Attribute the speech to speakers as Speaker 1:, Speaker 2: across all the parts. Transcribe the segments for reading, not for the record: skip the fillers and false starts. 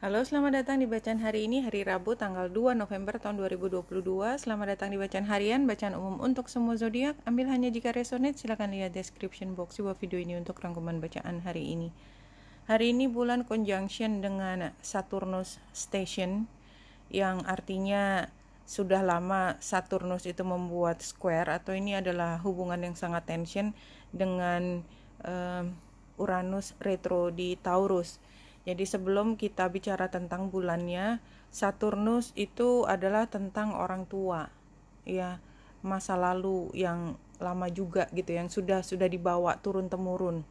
Speaker 1: Halo, selamat datang di bacaan hari ini, hari Rabu, tanggal 2 November tahun 2022. Selamat datang di bacaan harian, bacaan umum untuk semua zodiak. Ambil hanya jika resonate, silakan lihat description box sebuah video ini untuk rangkuman bacaan hari ini. Hari ini bulan conjunction dengan Saturnus station, yang artinya sudah lama Saturnus itu membuat square, atau ini adalah hubungan yang sangat tension dengan Uranus retro di Taurus. Jadi sebelum kita bicara tentang bulannya, Saturnus itu adalah tentang orang tua, ya, masa lalu yang lama juga gitu, yang sudah dibawa turun temurun,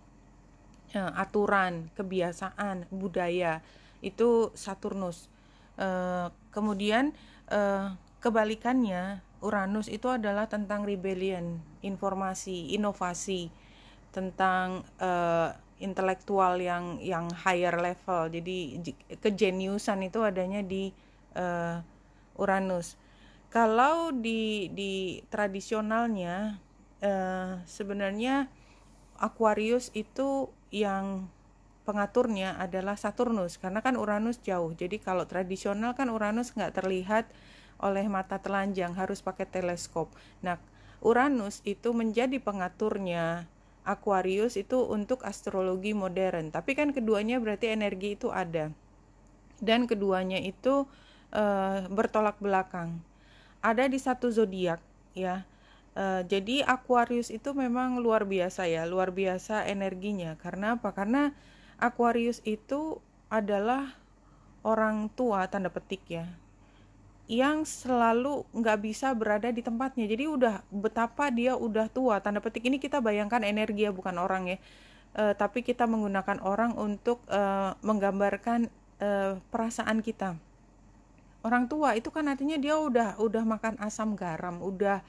Speaker 1: aturan, kebiasaan, budaya, itu Saturnus. Kemudian kebalikannya, Uranus itu adalah tentang rebellion, informasi, inovasi, tentang intelektual yang higher level. Jadi kejeniusan itu adanya di Uranus. Kalau di tradisionalnya sebenarnya Aquarius itu yang pengaturnya adalah Saturnus, karena kan Uranus jauh. Jadi kalau tradisional kan Uranus nggak terlihat oleh mata telanjang, harus pakai teleskop. Nah, Uranus itu menjadi pengaturnya Aquarius itu untuk astrologi modern. Tapi kan keduanya berarti energi itu ada, dan keduanya itu bertolak belakang. Ada di satu zodiak, ya. Jadi Aquarius itu memang luar biasa, ya, luar biasa energinya. Karena apa? Karena Aquarius itu adalah orang tua, tanda petik, ya, yang selalu nggak bisa berada di tempatnya. Jadi udah betapa dia udah tua, tanda petik, ini kita bayangkan energi, ya, bukan orang, ya. Tapi kita menggunakan orang untuk menggambarkan perasaan kita. Orang tua itu kan artinya dia udah makan asam garam, udah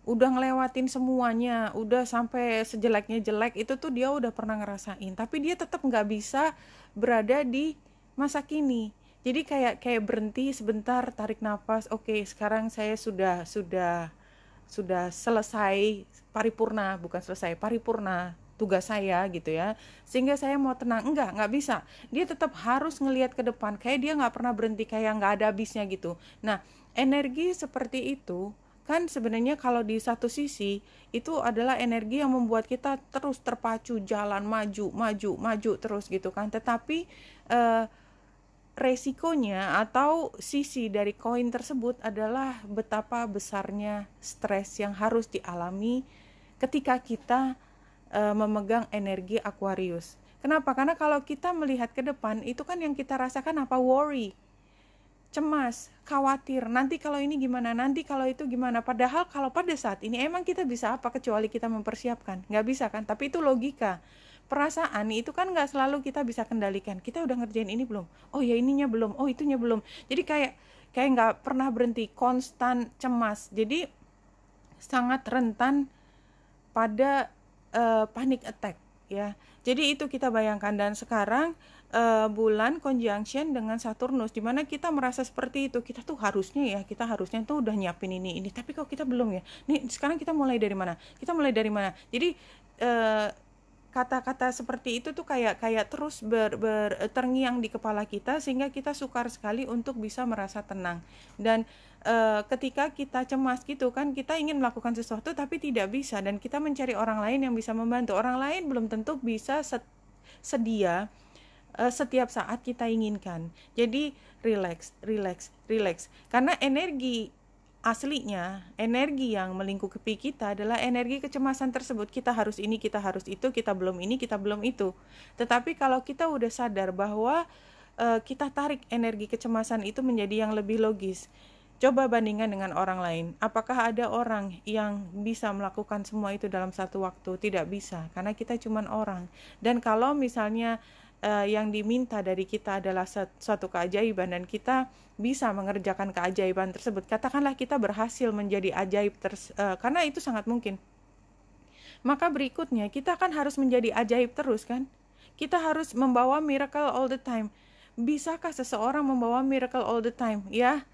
Speaker 1: ngelewatin semuanya, udah sampai sejeleknya jelek itu tuh dia udah pernah ngerasain. Tapi dia tetap nggak bisa berada di masa kini. Jadi kayak berhenti sebentar, tarik nafas. Oke, sekarang saya sudah selesai paripurna, bukan selesai, paripurna tugas saya gitu, ya, sehingga saya mau tenang. Nggak bisa. Dia tetap harus ngelihat ke depan, kayak dia nggak pernah berhenti, kayak nggak ada habisnya gitu. Nah, energi seperti itu kan sebenarnya kalau di satu sisi itu adalah energi yang membuat kita terus terpacu jalan maju terus gitu kan. Tetapi resikonya atau sisi dari koin tersebut adalah betapa besarnya stres yang harus dialami ketika kita memegang energi Aquarius. Kenapa? Karena kalau kita melihat ke depan, itu kan yang kita rasakan apa? Worry, cemas, khawatir, nanti kalau ini gimana, nanti kalau itu gimana. Padahal kalau pada saat ini emang kita bisa apa kecuali kita mempersiapkan? Nggak bisa kan? Tapi itu logika. Perasaan itu kan nggak selalu kita bisa kendalikan. Kita udah ngerjain ini belum? Oh ya, ininya belum. Oh, itunya belum. Jadi kayak nggak pernah berhenti, konstan cemas. Jadi sangat rentan pada panic attack, ya. Jadi itu kita bayangkan. Dan sekarang bulan conjunction dengan Saturnus, dimana kita merasa seperti itu. Kita tuh harusnya tuh udah nyiapin ini, tapi kok kita belum, ya. Nih sekarang kita mulai dari mana? Jadi kata-kata seperti itu tuh kayak terus terngiang di kepala kita, sehingga kita sukar sekali untuk bisa merasa tenang. Dan ketika kita cemas gitu kan, kita ingin melakukan sesuatu tapi tidak bisa, dan kita mencari orang lain yang bisa membantu. Orang lain belum tentu bisa sedia setiap saat kita inginkan. Jadi relax. Karena energi aslinya, energi yang melingkupi kita adalah energi kecemasan tersebut. Kita harus ini, kita harus itu, kita belum ini, kita belum itu. Tetapi kalau kita udah sadar bahwa kita tarik energi kecemasan itu menjadi yang lebih logis. Coba bandingkan dengan orang lain. Apakah ada orang yang bisa melakukan semua itu dalam satu waktu? Tidak bisa, karena kita cuma orang. Dan kalau misalnya yang diminta dari kita adalah suatu keajaiban, dan kita bisa mengerjakan keajaiban tersebut, katakanlah kita berhasil menjadi ajaib karena itu sangat mungkin, maka berikutnya kita kan harus menjadi ajaib terus kan. Kita harus membawa miracle all the time. Bisakah seseorang membawa miracle all the time? Ya,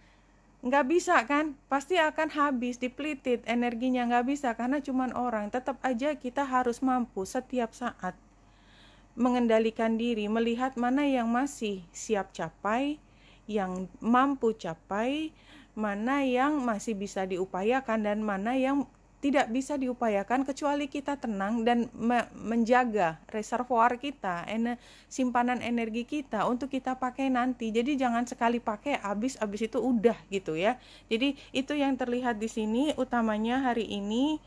Speaker 1: nggak bisa kan, pasti akan habis, depleted energinya. Nggak bisa, karena cuman orang. Tetap aja kita harus mampu setiap saat mengendalikan diri, melihat mana yang masih siap capai, yang mampu capai, mana yang masih bisa diupayakan, dan mana yang tidak bisa diupayakan kecuali kita tenang dan menjaga reservoir kita, simpanan energi kita untuk kita pakai nanti. Jadi jangan sekali pakai habis itu udah gitu ya. Jadi itu yang terlihat di sini utamanya hari ini.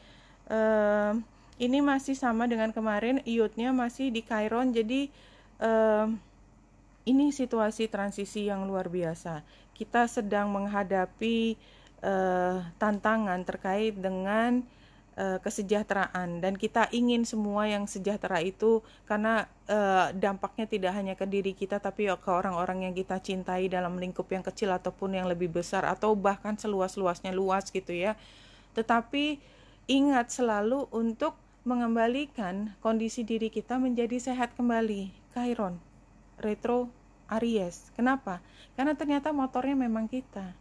Speaker 1: Ini masih sama dengan kemarin, iotnya masih di Chiron. Jadi ini situasi transisi yang luar biasa. Kita sedang menghadapi tantangan terkait dengan kesejahteraan, dan kita ingin semua yang sejahtera itu karena dampaknya tidak hanya ke diri kita tapi ke orang-orang yang kita cintai dalam lingkup yang kecil ataupun yang lebih besar atau bahkan seluas-luasnya luas gitu ya. Tetapi ingat selalu untuk mengembalikan kondisi diri kita menjadi sehat kembali. Chiron retro Aries. Kenapa? Karena ternyata motornya memang kita.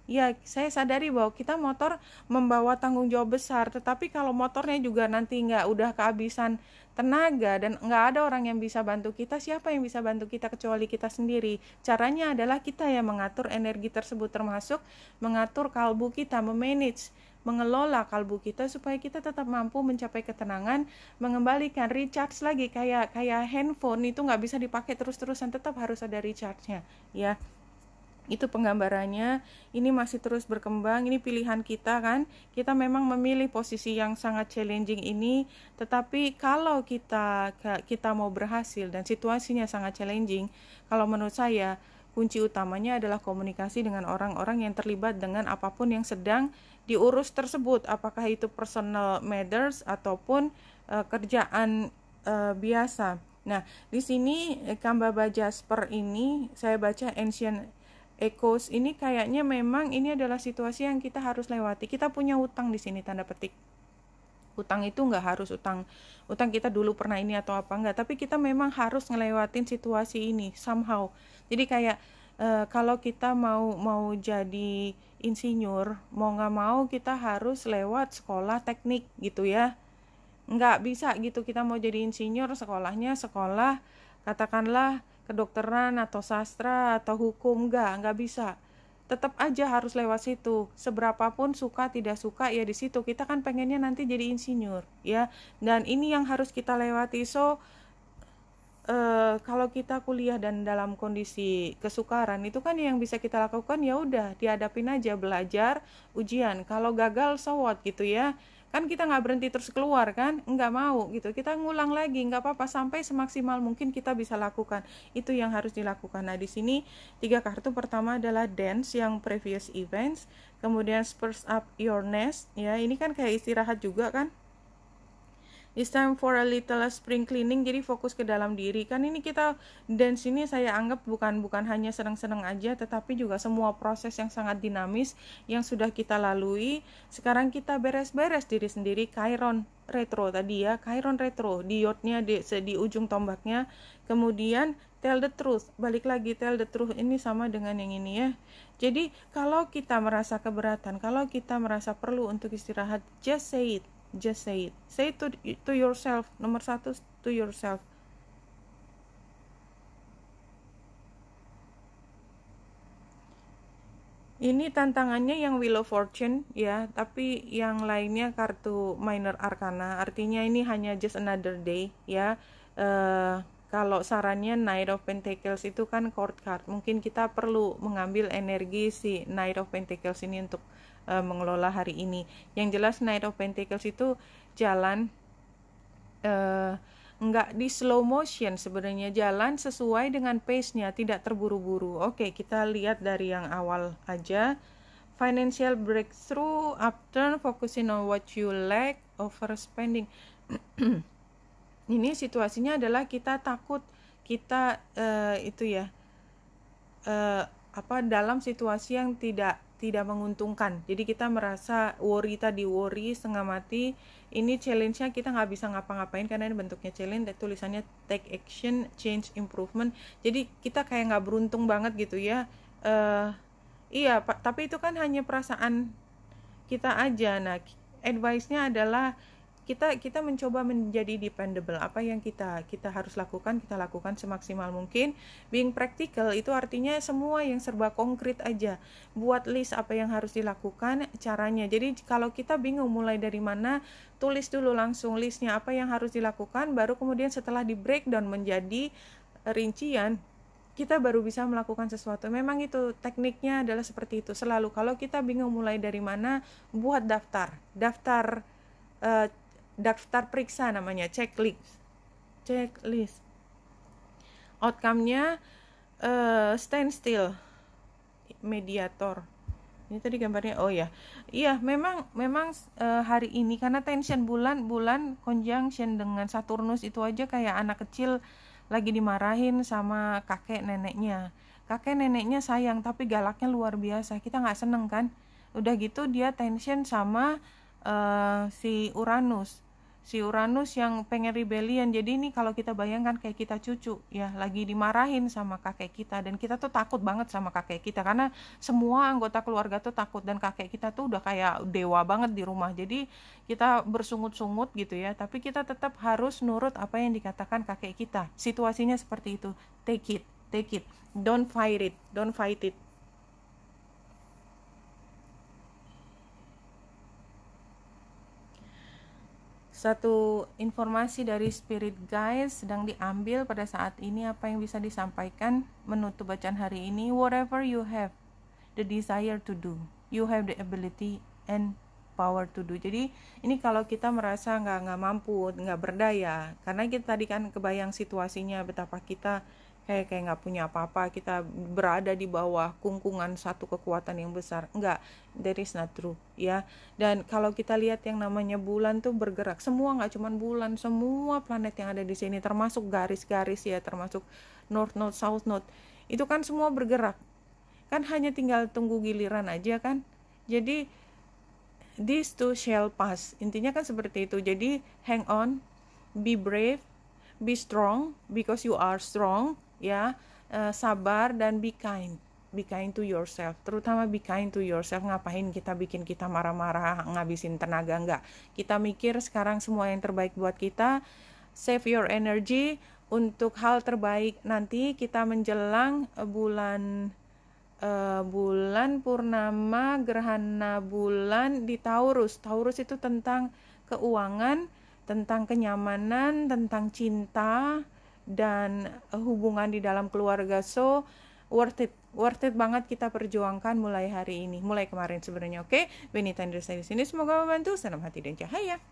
Speaker 1: Ya, saya sadari bahwa kita motor membawa tanggung jawab besar, tetapi kalau motornya juga nanti udah kehabisan tenaga dan nggak ada orang yang bisa bantu kita, siapa yang bisa bantu kita kecuali kita sendiri? Caranya adalah kita yang mengatur energi tersebut, termasuk mengatur kalbu kita, memanage, mengelola kalbu kita supaya kita tetap mampu mencapai ketenangan, mengembalikan recharge lagi kayak handphone itu nggak bisa dipakai terus-terusan, tetap harus ada recharge-nya, ya. Itu penggambarannya. Ini masih terus berkembang, ini pilihan kita kan. Kita memang memilih posisi yang sangat challenging ini, tetapi kalau kita mau berhasil dan situasinya sangat challenging, kalau menurut saya kunci utamanya adalah komunikasi dengan orang-orang yang terlibat dengan apapun yang sedang diurus tersebut, apakah itu personal matters ataupun kerjaan biasa. Nah, di sini Kambaba Jasper ini saya baca Ancient Echoes ini kayaknya memang ini adalah situasi yang kita harus lewati. Kita punya utang di sini, tanda petik. Utang itu nggak harus utang kita dulu pernah ini atau apa enggak, tapi kita memang harus ngelewatin situasi ini somehow. Jadi kayak kalau kita mau jadi insinyur, mau nggak mau kita harus lewat sekolah teknik gitu ya. Nggak bisa gitu kita mau jadi insinyur sekolahnya sekolah katakanlah kedokteran atau sastra atau hukum, nggak bisa. Tetap aja harus lewat situ. Seberapapun suka tidak suka ya di situ. Kita kan pengennya nanti jadi insinyur, ya. Dan ini yang harus kita lewati. So kalau kita kuliah dan dalam kondisi kesukaran itu kan yang bisa kita lakukan ya udah dihadapin aja, belajar, ujian. Kalau gagal so what gitu ya. Kan kita nggak berhenti terus keluar kan, nggak mau gitu, kita ngulang lagi, nggak apa-apa sampai semaksimal mungkin kita bisa lakukan. Itu yang harus dilakukan. Nah di sini 3 kartu pertama adalah dance yang previous events, kemudian spurs up your nest, ya ini kan kayak istirahat juga kan. It's time for a little spring cleaning, jadi fokus ke dalam diri. Kan ini kita dance ini saya anggap bukan hanya senang-senang aja, tetapi juga semua proses yang sangat dinamis yang sudah kita lalui. Sekarang kita beres-beres diri sendiri. Chiron retro tadi ya, Chiron retro, diodnya di ujung tombaknya. Kemudian tell the truth, balik lagi tell the truth, ini sama dengan yang ini ya. Jadi kalau kita merasa keberatan, kalau kita merasa perlu untuk istirahat, just say it. Just say it. Say it to yourself. Nomor 1, to yourself. Ini tantangannya yang Wheel of Fortune ya, tapi yang lainnya kartu Minor Arcana. Artinya ini hanya just another day ya. Kalau sarannya Knight of Pentacles itu kan court card. Mungkin kita perlu mengambil energi si Knight of Pentacles ini untuk mengelola hari ini. Yang jelas Knight of Pentacles itu jalan nggak di slow motion, sebenarnya jalan sesuai dengan pace-nya, tidak terburu-buru. Oke, kita lihat dari yang awal aja. Financial breakthrough, upturn, focusing on what you lack, overspending. Ini situasinya adalah kita takut, kita dalam situasi yang tidak menguntungkan. Jadi kita merasa worry, setengah mati. Ini challenge-nya kita nggak bisa ngapa-ngapain karena ini bentuknya challenge, tulisannya take action, change, improvement. Jadi kita kayak nggak beruntung banget gitu ya. Iya, tapi itu kan hanya perasaan kita aja. Nah, advice-nya adalah kita mencoba menjadi dependable. Apa yang kita harus lakukan, kita lakukan semaksimal mungkin. Being practical itu artinya semua yang serba konkret aja. Buat list apa yang harus dilakukan, caranya. Jadi kalau kita bingung mulai dari mana, tulis dulu langsung listnya apa yang harus dilakukan, baru kemudian setelah di breakdown menjadi rincian, kita baru bisa melakukan sesuatu. Memang itu tekniknya adalah seperti itu selalu. Kalau kita bingung mulai dari mana, buat daftar periksa namanya, checklist. Outcome-nya stand still, mediator. Ini tadi gambarnya. Oh ya, iya memang hari ini karena tension bulan conjunction dengan Saturnus itu aja kayak anak kecil lagi dimarahin sama kakek neneknya sayang tapi galaknya luar biasa, kita nggak seneng kan. Udah gitu dia tension sama si Uranus yang pengen rebellion. Jadi ini kalau kita bayangkan kayak kita cucu ya, lagi dimarahin sama kakek kita, dan kita tuh takut banget sama kakek kita karena semua anggota keluarga tuh takut, dan kakek kita tuh udah kayak dewa banget di rumah. Jadi kita bersungut-sungut gitu ya, tapi kita tetap harus nurut apa yang dikatakan kakek kita. Situasinya seperti itu. Take it. Don't fight it. Satu informasi dari spirit guides sedang diambil pada saat ini, apa yang bisa disampaikan menutup bacaan hari ini. Whatever you have the desire to do, you have the ability and power to do. Jadi ini kalau kita merasa nggak mampu, nggak berdaya, karena kita tadi kan kebayang situasinya betapa kita kayak nggak punya apa-apa, kita berada di bawah kungkungan satu kekuatan yang besar. Enggak, that is not true ya. Dan kalau kita lihat yang namanya bulan tuh bergerak, semua, nggak cuman bulan, semua planet yang ada di sini, termasuk garis-garis ya, termasuk north node, south node, itu kan semua bergerak, kan hanya tinggal tunggu giliran aja kan. Jadi this too shall pass, intinya kan seperti itu. Jadi hang on, be brave, be strong because you are strong ya, sabar, dan be kind to yourself, terutama be kind to yourself. Ngapain kita bikin kita marah-marah, ngabisin tenaga? Enggak, kita mikir sekarang semua yang terbaik buat kita. Save your energy untuk hal terbaik nanti kita menjelang bulan purnama gerhana bulan di Taurus. Taurus itu tentang keuangan, tentang kenyamanan, tentang cinta, dan hubungan di dalam keluarga. So worth it banget kita perjuangkan mulai hari ini, mulai kemarin sebenarnya. Oke, Benita Andresa di sini, semoga membantu. Salam hati dan cahaya.